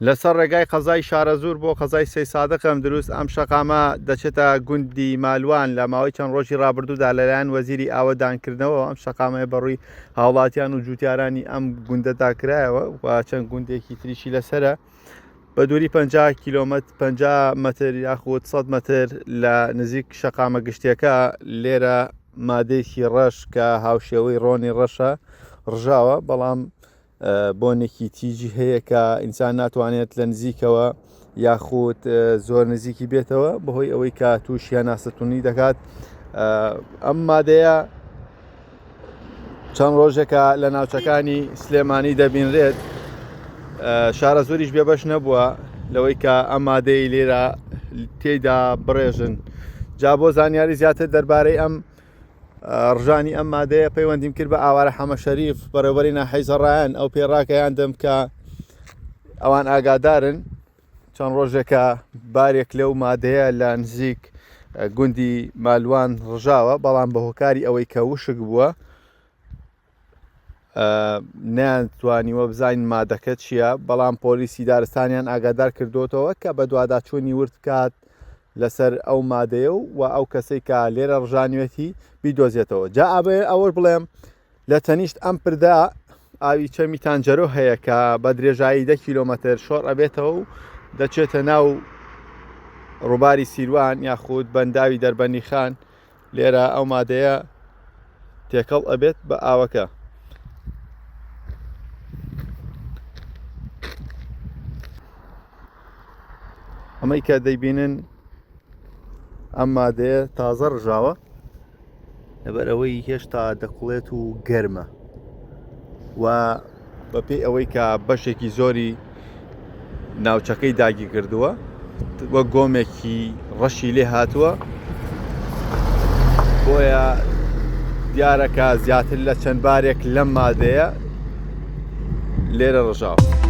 لەسەر ڕێگای قەزای شارەزور بۆ قەزای سەی سادقم دروست ئەم شەقامە دەچێتە گوندی مالوان لە ماوەی چەند ڕۆژی ڕابردوودا لەلایەن وەزیری ئاوەدانکردنەوە ئەم شەقامەیە بەڕووی هاوڵاتیان و جوتیارانی ئەم گوندەدا کرایەوە و چەند گوندێکی تریشی لەسرە بە دووری 50 کیلۆمەتر 50 مەتر یاخود 100 مەتر لە نزیک شەقامە گشتیەکە لێرە مادەیەکی ڕەش کە هاوشێوەی ڕۆنی ڕەشە ڕژاوە بەڵام بۆنێکی تیجی هەیە کە ئینسان ناتوانێت لە نزیکەوە یاخود زۆر نزیکی بێتەوە بەهۆی ئەوەی کە تووشیان ناستونی دەکات. ئەم مادەیە چەند ڕۆژێکە لە ناوچەکانی سلێمانی دەبینرێت. شارە زۆریش بێبەش نەبووە لەوەی کە ئەم مادەی لێرە تێیدا بڕێژن. جا بۆ زانیاری زیاتر دەربارەی ئەم ڕژانی ئەم مادەیە پەیوەندیم کرد بە ئاوارە حەمە شەریف بەڕێوەبەری ناحەیزەڕایەن ئەو پێڕاکەیان دەم کە ئەوان ئاگادارن چەند ڕۆژێکە بارێک لەو مادەیە لە نزیک گوندی مالوان ڕژاوە بەڵام بە هۆکاری ئەوەی کە وشک بووە نەیانتوانیوە بزانین مادەکە چییە بەڵام پۆلیسی دارستانیان ئاگادار کردوتەوە کە بە دوواداچوونی ورد کات لەسەر ئەو مادەیە و ئەو کەسەی کە لێرە ڕژانوێتی بیدۆزێتەوە. جا ئابێ ئەوە بڵێم لە تەنیشت ئەم پردا ئاوی چەمی تانجەرۆ هەیە کە بە درێژایی 10 کیلۆمەتر شۆڕ ئەبێتەوە و دەچێتە ناو ڕووباری سیروان یاخود بەنداوی دەربەنی خان لێرە ئەو مادەیە تێکەڵ ئەبێت بە ئاوەکە. ئەمەی کە دەیبینن ئەم مادەیە تازە ڕژاوە لەبەرەوەی هێشتا دەقوڵێت و گەرمە و بەپێی ئەوەی کە بەشێکی زۆری ناوچەکەی داگی کردووە وە گۆمێکی ڕەشی لێ هاتووە بۆیە دیارەکە زیاتر لە چەند بارێک لەم مادەیە لێرە ڕژاوە.